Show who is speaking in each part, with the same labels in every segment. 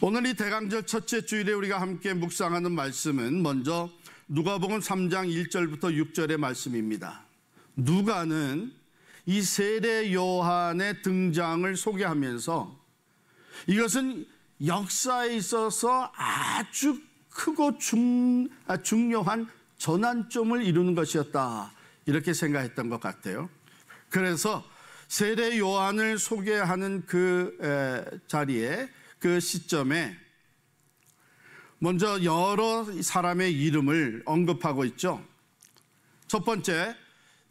Speaker 1: 오늘 이 대강절 첫째 주일에 우리가 함께 묵상하는 말씀은 먼저 누가복음 3장 1절부터 6절의 말씀입니다. 누가는 이 세례 요한의 등장을 소개하면서 이것은 역사에 있어서 아주 크고 중요한 전환점을 이루는 것이었다, 이렇게 생각했던 것 같아요. 그래서 세례 요한을 소개하는 그 자리에, 그 시점에 먼저 여러 사람의 이름을 언급하고 있죠. 첫 번째,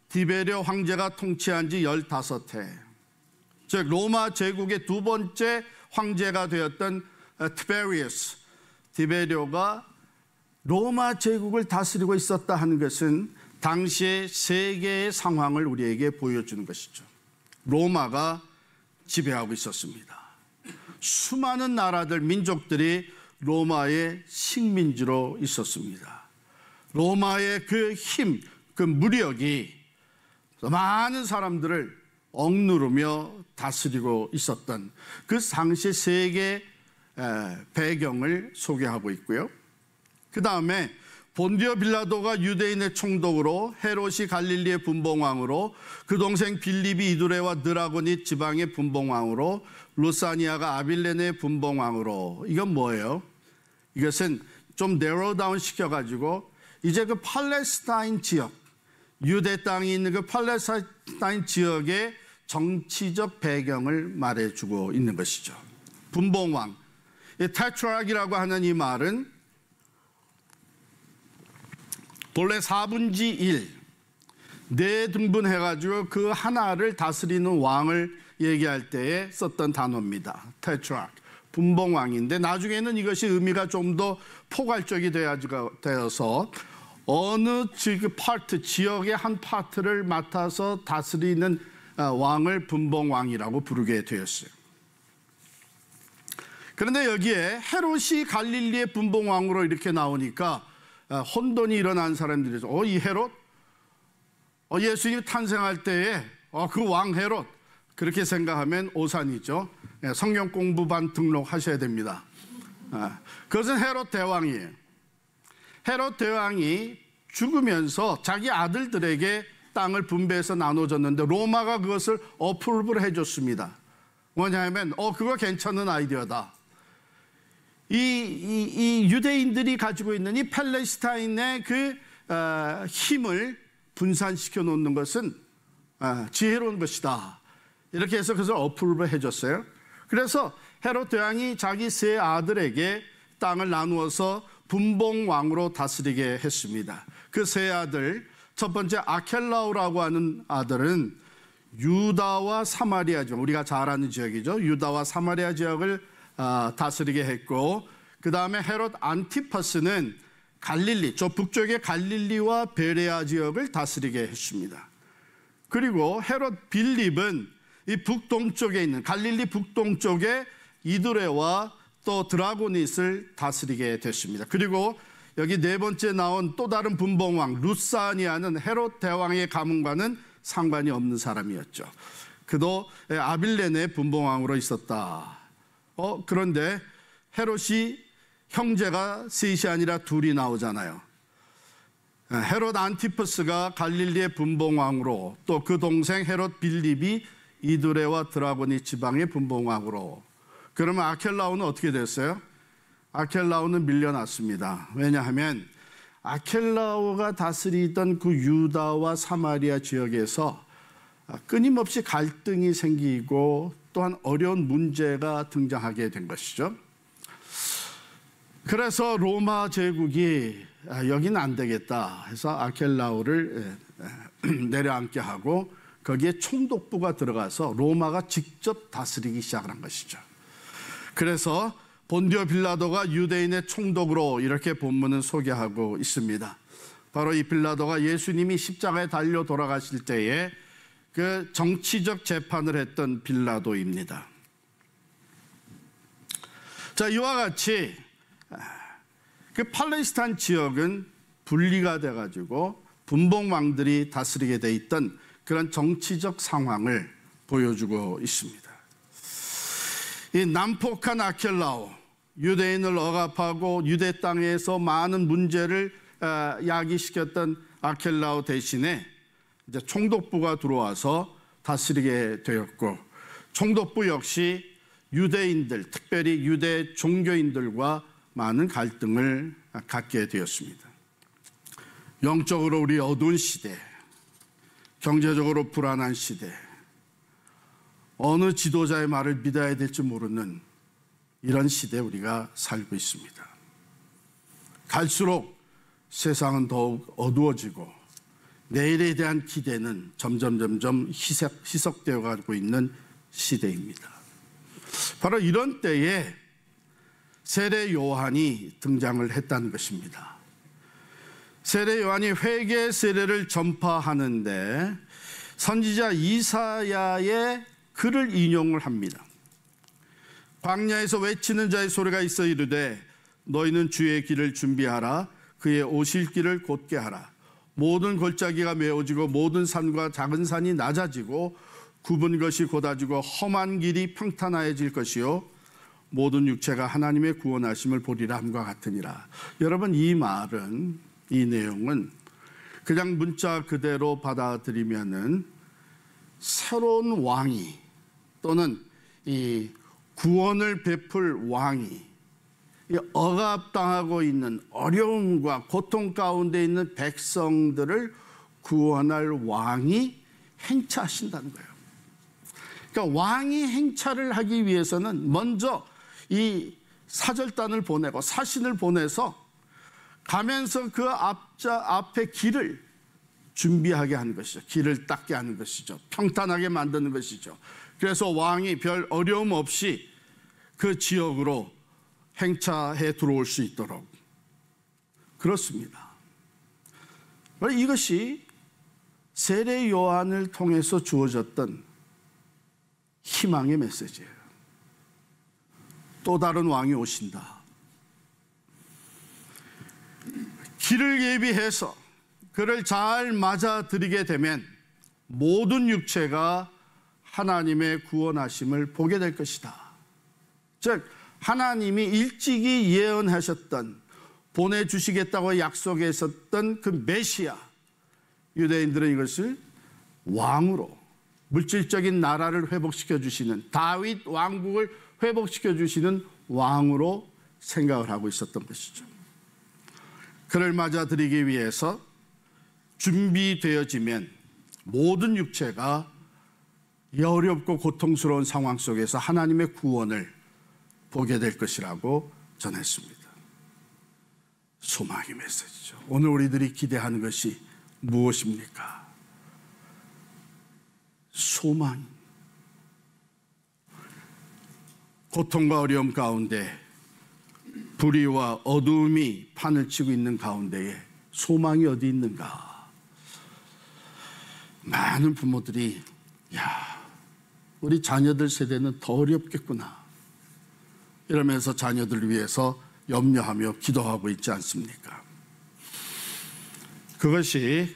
Speaker 1: 디베리오 황제가 통치한 지 15해, 즉 로마 제국의 두 번째 황제가 되었던 티베리우스, 디베리오가 로마 제국을 다스리고 있었다 하는 것은 당시의 세계의 상황을 우리에게 보여주는 것이죠. 로마가 지배하고 있었습니다. 수많은 나라들, 민족들이 로마의 식민지로 있었습니다. 로마의 그 힘, 그 무력이 많은 사람들을 억누르며 다스리고 있었던 그 당시 세계 배경을 소개하고 있고요. 그 다음에 본디오 빌라도가 유대인의 총독으로, 헤롯이 갈릴리의 분봉왕으로, 그 동생 빌립이 이두레와 드라고니 지방의 분봉왕으로, 루사니아가 아빌레네의 분봉왕으로. 이건 뭐예요? 이것은 좀 네로 다운 시켜가지고 이제 그 팔레스타인 지역, 유대 땅이 있는 그 팔레스타인 지역의 정치적 배경을 말해주고 있는 것이죠. 분봉왕, 테트라기라고 하는 이 말은 본래 4분의 1, 4등분해가지고 그 하나를 다스리는 왕을 얘기할 때에 썼던 단어입니다. 테트락, 분봉왕인데 나중에는 이것이 의미가 좀 더 포괄적이 되어서 어느 지역의 한 파트를 맡아서 다스리는 왕을 분봉왕이라고 부르게 되었어요. 그런데 여기에 헤롯이 갈릴리의 분봉왕으로 이렇게 나오니까 혼돈이 일어난 사람들이죠. 이 헤롯? 예수님이 탄생할 때에 그 왕 헤롯, 그렇게 생각하면 오산이죠. 성경 공부반 등록하셔야 됩니다. 그것은 헤롯 대왕이에요. 헤롯 대왕이 죽으면서 자기 아들들에게 땅을 분배해서 나눠줬는데 로마가 그것을 어프로브를 해줬습니다. 뭐냐면 그거 괜찮은 아이디어다. 이 유대인들이 가지고 있는 이 팔레스타인의 그 힘을 분산시켜 놓는 것은 지혜로운 것이다, 이렇게 해서 그것을 어프로브를 해줬어요. 그래서 헤롯 대왕이 자기 세 아들에게 땅을 나누어서 분봉왕으로 다스리게 했습니다. 그 세 아들, 첫 번째 아켈라오라고 하는 아들은 유다와 사마리아 지역, 우리가 잘 아는 지역이죠. 유다와 사마리아 지역을 다스리게 했고, 그 다음에 헤롯 안티파스는 갈릴리, 저 북쪽의 갈릴리와 베레아 지역을 다스리게 했습니다. 그리고 헤롯 빌립은 이 북동쪽에 있는 갈릴리 북동쪽의 이두레와 또 드라고닛을 다스리게 됐습니다. 그리고 여기 네 번째 나온 또 다른 분봉왕 루사니아는 헤롯 대왕의 가문과는 상관이 없는 사람이었죠. 그도 아빌레네 분봉왕으로 있었다. 그런데 헤롯이 형제가 셋이 아니라 둘이 나오잖아요. 헤롯 안티파스가 갈릴리의 분봉왕으로, 또 그 동생 헤롯 빌립이 이두레와 드라고니 지방의 분봉왕으로. 그러면 아켈라오는 어떻게 됐어요? 아켈라오는 밀려났습니다. 왜냐하면 아켈라오가 다스리던 그 유다와 사마리아 지역에서 끊임없이 갈등이 생기고 또한 어려운 문제가 등장하게 된 것이죠. 그래서 로마 제국이 여기는 안 되겠다 해서 아켈라오를 내려앉게 하고 거기에 총독부가 들어가서 로마가 직접 다스리기 시작한 것이죠. 그래서 본디오 빌라도가 유대인의 총독으로 이렇게 본문은 소개하고 있습니다. 바로 이 빌라도가 예수님이 십자가에 달려 돌아가실 때에 그 정치적 재판을 했던 빌라도입니다. 자, 이와 같이 그 팔레스타인 지역은 분리가 돼가지고 분봉왕들이 다스리게 돼 있던 그런 정치적 상황을 보여주고 있습니다. 이 난폭한 아켈라오, 유대인을 억압하고 유대 땅에서 많은 문제를 야기시켰던 아켈라오 대신에 이제 총독부가 들어와서 다스리게 되었고, 총독부 역시 유대인들, 특별히 유대 종교인들과 많은 갈등을 갖게 되었습니다. 영적으로 우리 어두운 시대, 경제적으로 불안한 시대, 어느 지도자의 말을 믿어야 될지 모르는 이런 시대에 우리가 살고 있습니다. 갈수록 세상은 더욱 어두워지고 내일에 대한 기대는 점점 희석되어 가고 있는 시대입니다. 바로 이런 때에 세례 요한이 등장을 했다는 것입니다. 세례 요한이 회개 세례를 전파하는데 선지자 이사야의 글을 인용을 합니다. 광야에서 외치는 자의 소리가 있어 이르되 너희는 주의 길을 준비하라. 그의 오실 길을 곧게 하라. 모든 골짜기가 메워지고 모든 산과 작은 산이 낮아지고 굽은 것이 곧아지고 험한 길이 평탄하여질 것이요 모든 육체가 하나님의 구원하심을 보리라 함과 같으니라. 여러분, 이 말은, 이 내용은 그냥 문자 그대로 받아들이면은 새로운 왕이 또는 이 구원을 베풀 왕이 억압당하고 있는 어려움과 고통 가운데 있는 백성들을 구원할 왕이 행차하신다는 거예요. 그러니까 왕이 행차를 하기 위해서는 먼저 이 사절단을 보내고 사신을 보내서 가면서 그 앞에 길을 준비하게 하는 것이죠. 길을 닦게 하는 것이죠. 평탄하게 만드는 것이죠. 그래서 왕이 별 어려움 없이 그 지역으로 행차해 들어올 수 있도록 그렇습니다. 이것이 세례 요한을 통해서 주어졌던 희망의 메시지예요. 또 다른 왕이 오신다. 길을 예비해서 그를 잘 맞아들이게 되면 모든 육체가 하나님의 구원하심을 보게 될 것이다. 즉 하나님이 일찍이 예언하셨던, 보내주시겠다고 약속했었던 그 메시아, 유대인들은 이것을 왕으로, 물질적인 나라를 회복시켜 주시는, 다윗 왕국을 회복시켜 주시는 왕으로 생각을 하고 있었던 것이죠. 그를 맞아들이기 위해서 준비되어지면 모든 육체가 이 어렵고 고통스러운 상황 속에서 하나님의 구원을 보게 될 것이라고 전했습니다. 소망의 메시지죠. 오늘 우리들이 기대하는 것이 무엇입니까? 소망. 고통과 어려움 가운데 불의와 어두움이 판을 치고 있는 가운데에 소망이 어디 있는가? 많은 부모들이 우리 자녀들 세대는 더 어렵겠구나 이러면서 자녀들을 위해서 염려하며 기도하고 있지 않습니까? 그것이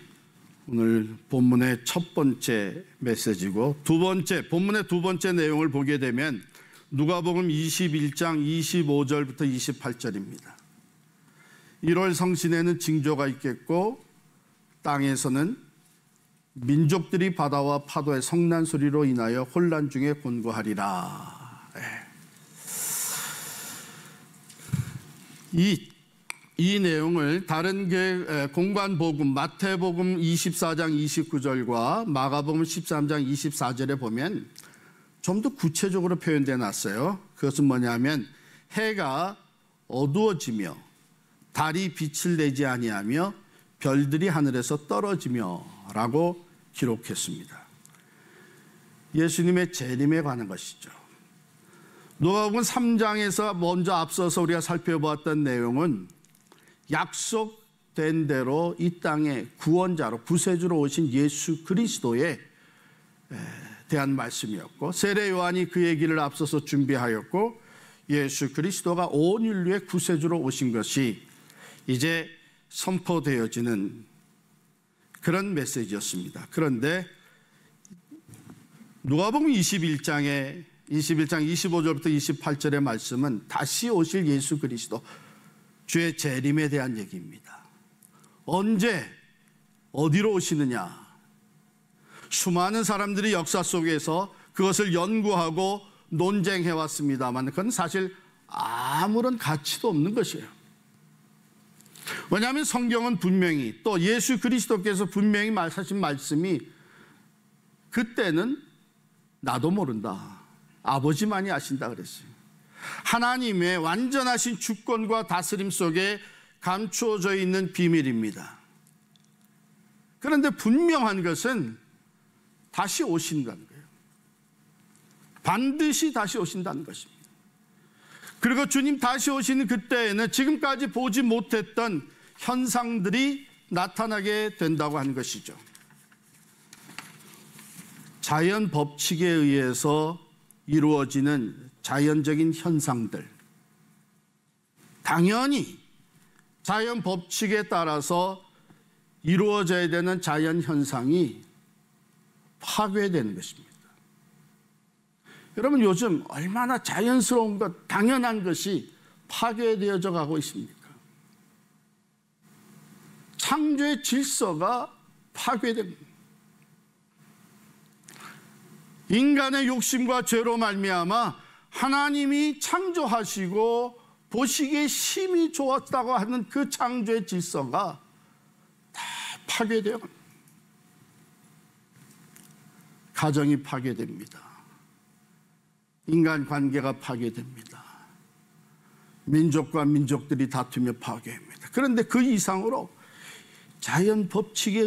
Speaker 1: 오늘 본문의 첫 번째 메시지고, 본문의 두 번째 내용을 보게 되면 누가복음 21장 25절부터 28절입니다. 1월 성신에는 징조가 있겠고 땅에서는 민족들이 바다와 파도의 성난 소리로 인하여 혼란 중에 곤고하리라. 이 내용을 다른 공관복음, 마태복음 24장 29절과 마가복음 13장 24절에 보면 좀 더 구체적으로 표현되어 놨어요. 그것은 뭐냐면 해가 어두워지며 달이 빛을 내지 아니하며 별들이 하늘에서 떨어지며 라고 기록했습니다. 예수님의 재림에 관한 것이죠. 누가복음 3장에서 먼저 앞서서 우리가 살펴보았던 내용은 약속된 대로 이 땅에 구원자로, 구세주로 오신 예수 그리스도에 대한 말씀이었고, 세례 요한이 그의 길을 앞서서 준비하였고, 예수 그리스도가 온 인류의 구세주로 오신 것이 이제 선포되어지는 그런 메시지였습니다. 그런데 누가복음 21장에 21장 25절부터 28절의 말씀은 다시 오실 예수 그리스도 주의 재림에 대한 얘기입니다. 언제 어디로 오시느냐? 수많은 사람들이 역사 속에서 그것을 연구하고 논쟁해 왔습니다만 그건 사실 아무런 가치도 없는 것이에요. 왜냐하면 성경은 분명히 또 예수 그리스도께서 분명히 말하신 말씀이 그때는 나도 모른다, 아버지만이 아신다 그랬어요. 하나님의 완전하신 주권과 다스림 속에 감추어져 있는 비밀입니다. 그런데 분명한 것은 다시 오신다는 거예요. 반드시 다시 오신다는 것입니다. 그리고 주님 다시 오시는 그때에는 지금까지 보지 못했던 현상들이 나타나게 된다고 하는 것이죠. 자연 법칙에 의해서 이루어지는 자연적인 현상들, 당연히 자연 법칙에 따라서 이루어져야 되는 자연 현상이 파괴되는 것입니다. 여러분, 요즘 얼마나 자연스러운 것, 당연한 것이 파괴되어져 가고 있습니까? 창조의 질서가 파괴됩니다. 인간의 욕심과 죄로 말미암아 하나님이 창조하시고 보시기에 심히 좋았다고 하는 그 창조의 질서가 다 파괴되어 갑니다. 가정이 파괴됩니다. 인간관계가 파괴됩니다. 민족과 민족들이 다투며 파괴합니다. 그런데 그 이상으로 자연 법칙에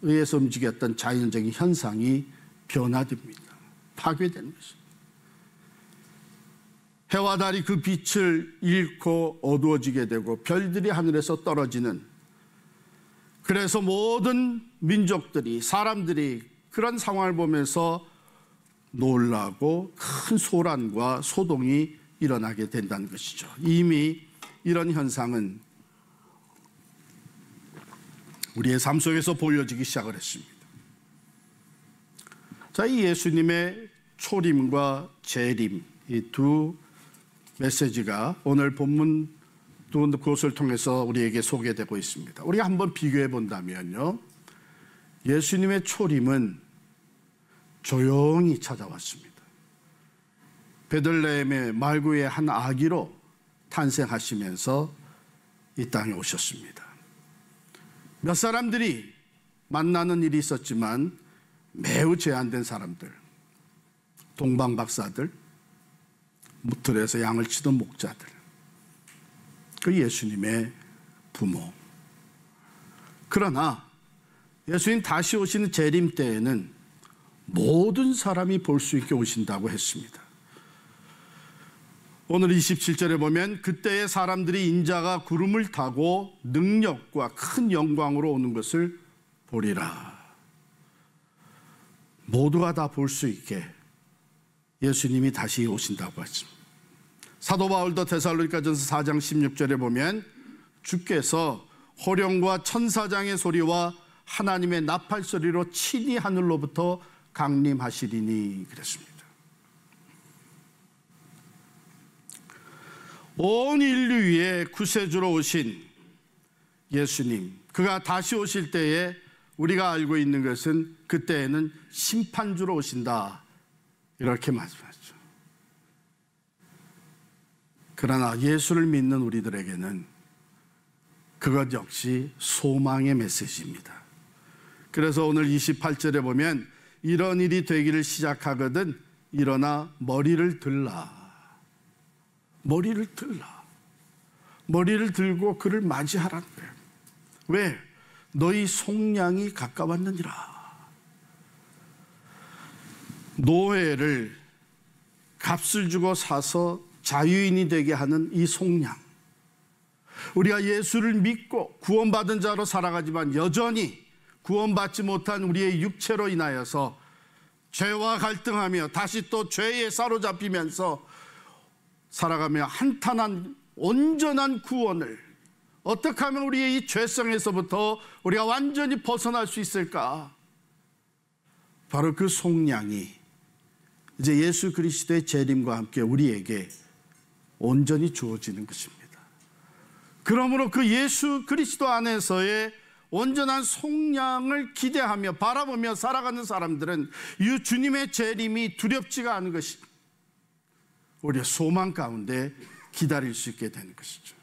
Speaker 1: 의해서 움직였던 자연적인 현상이 변화됩니다. 파괴되는 것입니다. 해와 달이 그 빛을 잃고 어두워지게 되고 별들이 하늘에서 떨어지는, 그래서 모든 민족들이, 사람들이 그런 상황을 보면서 놀라고 큰 소란과 소동이 일어나게 된다는 것이죠. 이미 이런 현상은 우리의 삶 속에서 보여지기 시작을 했습니다. 자, 이 예수님의 초림과 재림, 이 두 메시지가 오늘 본문 두 곳을 통해서 우리에게 소개되고 있습니다. 우리가 한번 비교해 본다면요, 예수님의 초림은 조용히 찾아왔습니다. 베들레헴의 말구의 한 아기로 탄생하시면서 이 땅에 오셨습니다. 몇 사람들이 만나는 일이 있었지만 매우 제한된 사람들, 동방박사들, 무틀에서 양을 치던 목자들, 그 예수님의 부모. 그러나 예수님 다시 오시는 재림 때에는 모든 사람이 볼 수 있게 오신다고 했습니다. 오늘 27절에 보면 그때의 사람들이 인자가 구름을 타고 능력과 큰 영광으로 오는 것을 보리라. 모두가 다 볼 수 있게 예수님이 다시 오신다고 했습니다. 사도 바울도 데살로니가전서 4장 16절에 보면 주께서 호령과 천사장의 소리와 하나님의 나팔 소리로 친히 하늘로부터 강림하시리니 그랬습니다. 온 인류 위에 구세주로 오신 예수님, 그가 다시 오실 때에 우리가 알고 있는 것은 그때에는 심판주로 오신다, 이렇게 말씀하죠. 그러나 예수를 믿는 우리들에게는 그것 역시 소망의 메시지입니다. 그래서 오늘 28절에 보면 이런 일이 되기를 시작하거든 일어나 머리를 들라. 머리를 들라. 머리를 들고 그를 맞이하라는 거예요. 왜? 너희 속량이 가까웠느니라. 노예를 값을 주고 사서 자유인이 되게 하는 이 속량. 우리가 예수를 믿고 구원받은 자로 살아가지만 여전히 구원받지 못한 우리의 육체로 인하여서 죄와 갈등하며 다시 또 죄에 사로잡히면서 살아가며 한탄한 온전한 구원을 어떻게 하면 우리의 이 죄성에서부터 우리가 완전히 벗어날 수 있을까? 바로 그 속량이 이제 예수 그리스도의 재림과 함께 우리에게 온전히 주어지는 것입니다. 그러므로 그 예수 그리스도 안에서의 온전한 속량을 기대하며 바라보며 살아가는 사람들은 이 주님의 재림이 두렵지가 않은 것이 우리의 소망 가운데 기다릴 수 있게 되는 것이죠.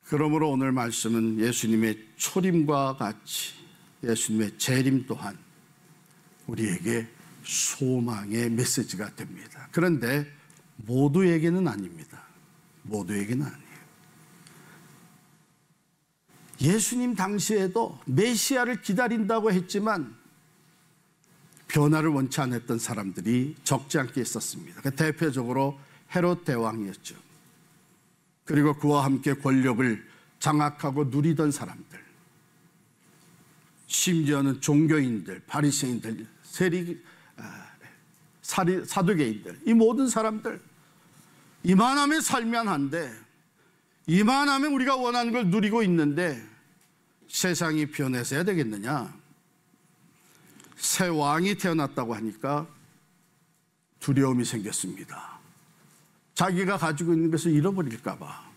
Speaker 1: 그러므로 오늘 말씀은 예수님의 초림과 같이 예수님의 재림 또한 우리에게 소망의 메시지가 됩니다. 그런데 모두에게는 아닙니다. 모두에게는 아니에요. 예수님 당시에도 메시아를 기다린다고 했지만 변화를 원치 않았던 사람들이 적지 않게 있었습니다. 대표적으로 헤롯 대왕이었죠. 그리고 그와 함께 권력을 장악하고 누리던 사람들, 심지어는 종교인들, 바리새인들, 사두개인들, 이 모든 사람들, 이만하면 살면 한데, 이만하면 우리가 원하는 걸 누리고 있는데 세상이 변해서야 되겠느냐? 새 왕이 태어났다고 하니까 두려움이 생겼습니다. 자기가 가지고 있는 것을 잃어버릴까 봐.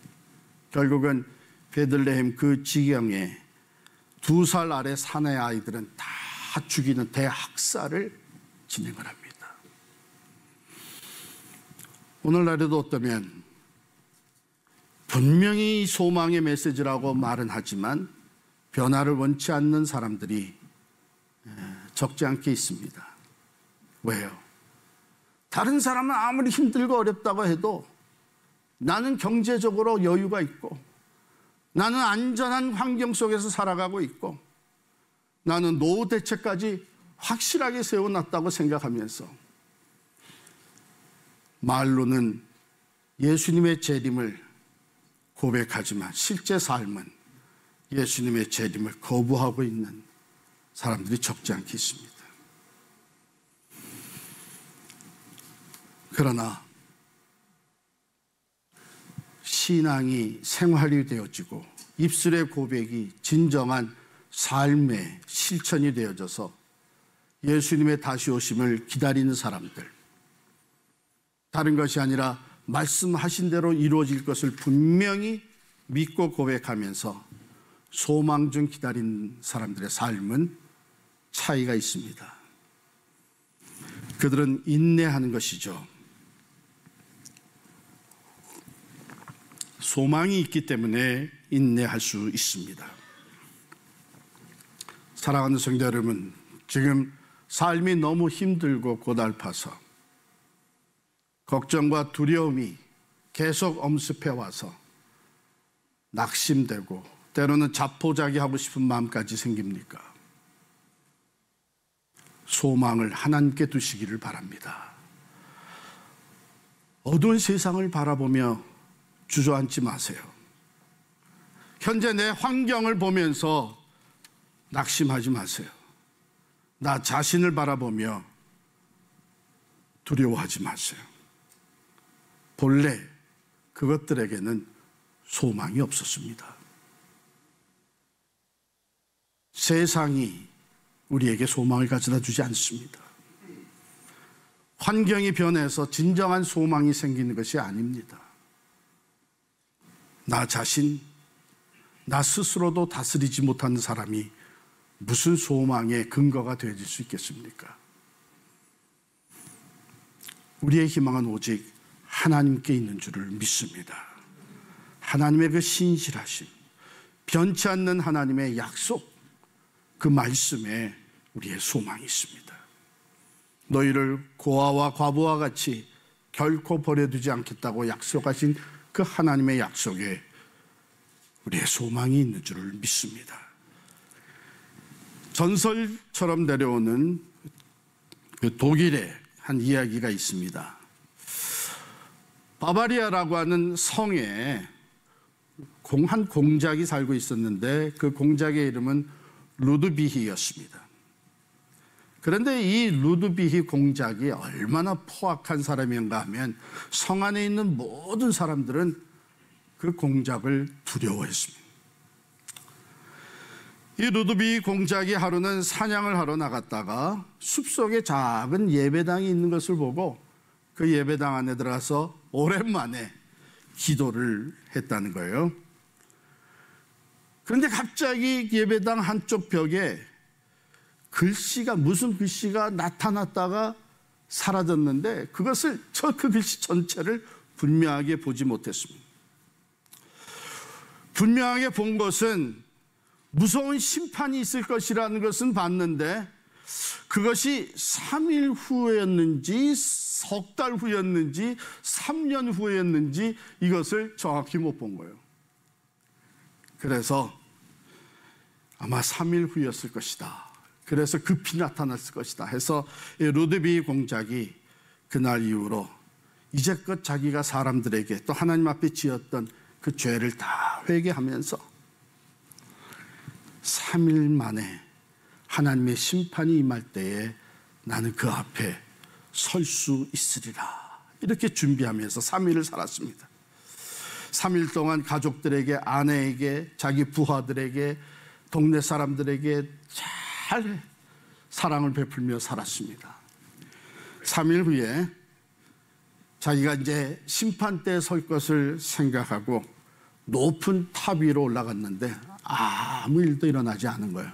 Speaker 1: 결국은 베들레헴 그 지경에 2살 아래 사내 아이들은 다 죽이는 대학살을 진행을 합니다. 오늘날에도 어떠면 분명히 소망의 메시지라고 말은 하지만 변화를 원치 않는 사람들이 적지 않게 있습니다. 왜요? 다른 사람은 아무리 힘들고 어렵다고 해도 나는 경제적으로 여유가 있고 나는 안전한 환경 속에서 살아가고 있고 나는 노후 대책까지 확실하게 세워놨다고 생각하면서 말로는 예수님의 재림을 고백하지만 실제 삶은 예수님의 재림을 거부하고 있는 사람들이 적지 않게 있습니다. 그러나 신앙이 생활이 되어지고 입술의 고백이 진정한 삶의 실천이 되어져서 예수님의 다시 오심을 기다리는 사람들, 다른 것이 아니라 말씀하신 대로 이루어질 것을 분명히 믿고 고백하면서 소망 중 기다리는 사람들의 삶은 차이가 있습니다. 그들은 인내하는 것이죠. 소망이 있기 때문에 인내할 수 있습니다. 사랑하는 성도 여러분, 지금 삶이 너무 힘들고 고달파서 걱정과 두려움이 계속 엄습해 와서 낙심되고 때로는 자포자기하고 싶은 마음까지 생깁니까? 소망을 하나님께 두시기를 바랍니다. 어두운 세상을 바라보며 주저앉지 마세요. 현재 내 환경을 보면서 낙심하지 마세요. 나 자신을 바라보며 두려워하지 마세요. 본래 그것들에게는 소망이 없었습니다. 세상이 우리에게 소망을 가져다 주지 않습니다. 환경이 변해서 진정한 소망이 생기는 것이 아닙니다. 나 자신, 나 스스로도 다스리지 못하는 사람이 무슨 소망의 근거가 되어질 수 있겠습니까? 우리의 희망은 오직 하나님께 있는 줄을 믿습니다. 하나님의 그 신실하심, 변치 않는 하나님의 약속, 그 말씀에 우리의 소망이 있습니다. 너희를 고아와 과부와 같이 결코 버려두지 않겠다고 약속하신 그 하나님의 약속에 우리의 소망이 있는 줄을 믿습니다. 전설처럼 내려오는 그 독일의 한 이야기가 있습니다. 바바리아라고 하는 성에 한 공작이 살고 있었는데 그 공작의 이름은 루드비히였습니다. 그런데 이 루드비히 공작이 얼마나 포악한 사람인가 하면 성 안에 있는 모든 사람들은 그 공작을 두려워했습니다. 이 루드비 공작이 하루는 사냥을 하러 나갔다가 숲속에 작은 예배당이 있는 것을 보고 그 예배당 안에 들어가서 오랜만에 기도를 했다는 거예요. 그런데 갑자기 예배당 한쪽 벽에 무슨 글씨가 나타났다가 사라졌는데 그것을 그 글씨 전체를 분명하게 보지 못했습니다. 분명하게 본 것은 무서운 심판이 있을 것이라는 것은 봤는데 그것이 3일 후였는지 석 달 후였는지 3년 후였는지 이것을 정확히 못 본 거예요. 그래서 아마 3일 후였을 것이다. 그래서 급히 나타났을 것이다 해서 루드비 공작이 그날 이후로 이제껏 자기가 사람들에게 또 하나님 앞에 지었던 그 죄를 다 회개하면서 3일 만에 하나님의 심판이 임할 때에 나는 그 앞에 설 수 있으리라 이렇게 준비하면서 3일을 살았습니다. 3일 동안 가족들에게, 아내에게, 자기 부하들에게, 동네 사람들에게 잘 사랑을 베풀며 살았습니다. 3일 후에 자기가 이제 심판대에 설 것을 생각하고 높은 탑 위로 올라갔는데 아무 일도 일어나지 않은 거예요.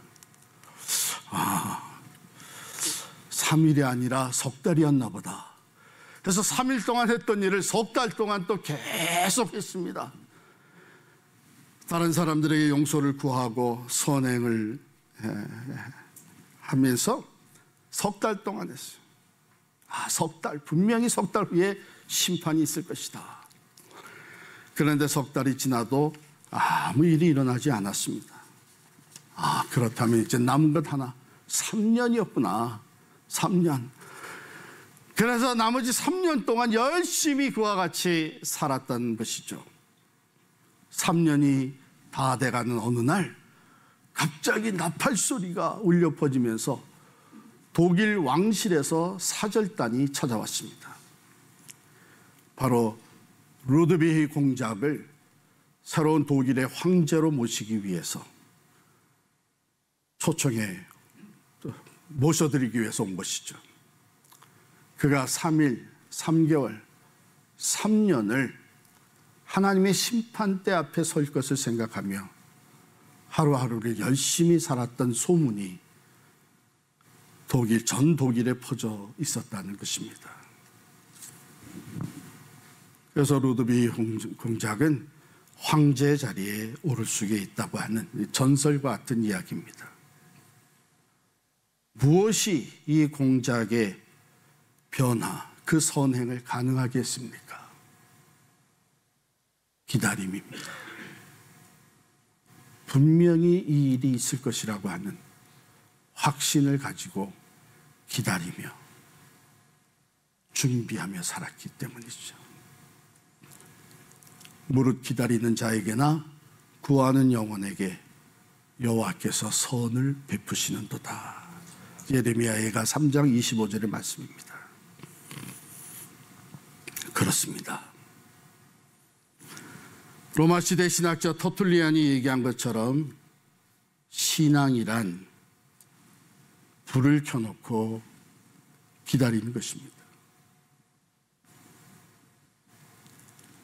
Speaker 1: 3일이 아니라 석 달이었나 보다. 그래서 3일 동안 했던 일을 석 달 동안 또 계속 했습니다. 다른 사람들에게 용서를 구하고 선행을 하면서 석 달 동안 했어요. 석 달, 분명히 석 달 후에 심판이 있을 것이다. 그런데 석 달이 지나도 아무 일이 일어나지 않았습니다. 그렇다면 이제 남은 것 하나, 3년이었구나. 3년. 그래서 나머지 3년 동안 열심히 그와 같이 살았던 것이죠. 3년이 다 돼가는 어느 날 갑자기 나팔 소리가 울려 퍼지면서 독일 왕실에서 사절단이 찾아왔습니다. 바로 루드비히 공작을 새로운 독일의 황제로 모시기 위해서 초청해 모셔드리기 위해서 온 것이죠. 그가 3일, 3개월, 3년을 하나님의 심판대 앞에 설 것을 생각하며 하루하루를 열심히 살았던 소문이 전 독일에 퍼져 있었다는 것입니다. 그래서 루드비히 공작은 황제의 자리에 오를 수에 있다고 하는 전설과 같은 이야기입니다. 무엇이 이 공작의 변화, 그 선행을 가능하게 했습니까? 기다림입니다. 분명히 이 일이 있을 것이라고 하는 확신을 가지고 기다리며 준비하며 살았기 때문이죠. 무릇 기다리는 자에게나 구하는 영혼에게 여호와께서 선을 베푸시는도다. 예레미야가 3장 25절의 말씀입니다. 그렇습니다. 로마 시대 신학자 터툴리안이 얘기한 것처럼 신앙이란 불을 켜놓고 기다리는 것입니다.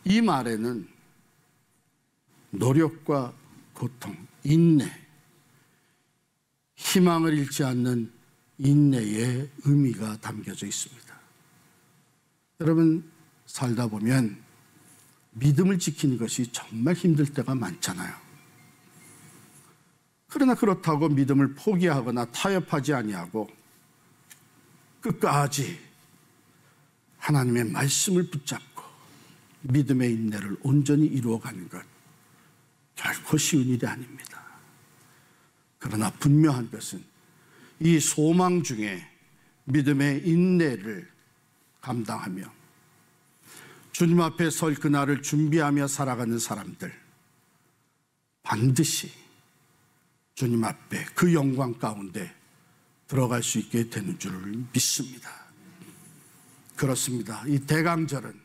Speaker 1: 이 말에는 노력과 고통, 인내, 희망을 잃지 않는 인내의 의미가 담겨져 있습니다. 여러분, 살다 보면 믿음을 지키는 것이 정말 힘들 때가 많잖아요. 그러나 그렇다고 믿음을 포기하거나 타협하지 아니하고 끝까지 하나님의 말씀을 붙잡고 믿음의 인내를 온전히 이루어가는 것, 결코 쉬운 일이 아닙니다. 그러나 분명한 것은 이 소망 중에 믿음의 인내를 감당하며 주님 앞에 설 그날을 준비하며 살아가는 사람들, 반드시 주님 앞에 그 영광 가운데 들어갈 수 있게 되는 줄을 믿습니다. 그렇습니다. 이 대강절은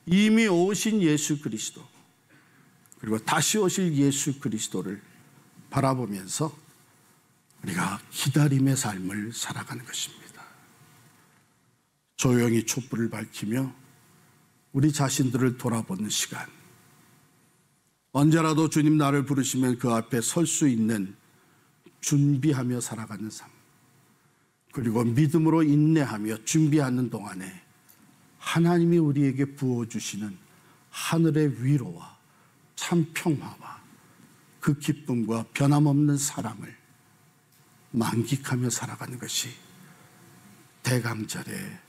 Speaker 1: 이미 오신 예수 그리스도, 그리고 다시 오실 예수 그리스도를 바라보면서 우리가 기다림의 삶을 살아가는 것입니다. 조용히 촛불을 밝히며 우리 자신들을 돌아보는 시간, 언제라도 주님 나를 부르시면 그 앞에 설 수 있는 준비하며 살아가는 삶, 그리고 믿음으로 인내하며 준비하는 동안에 하나님이 우리에게 부어주시는 하늘의 위로와 참 평화와 그 기쁨과 변함없는 사랑을 만끽하며 살아가는 것이 대강절의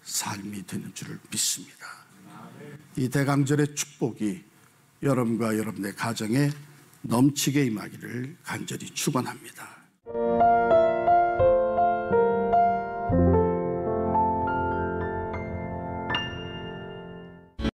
Speaker 1: 삶이 되는 줄을 믿습니다. 이 대강절의 축복이 여러분과 여러분의 가정에 넘치게 임하기를 간절히 축원합니다.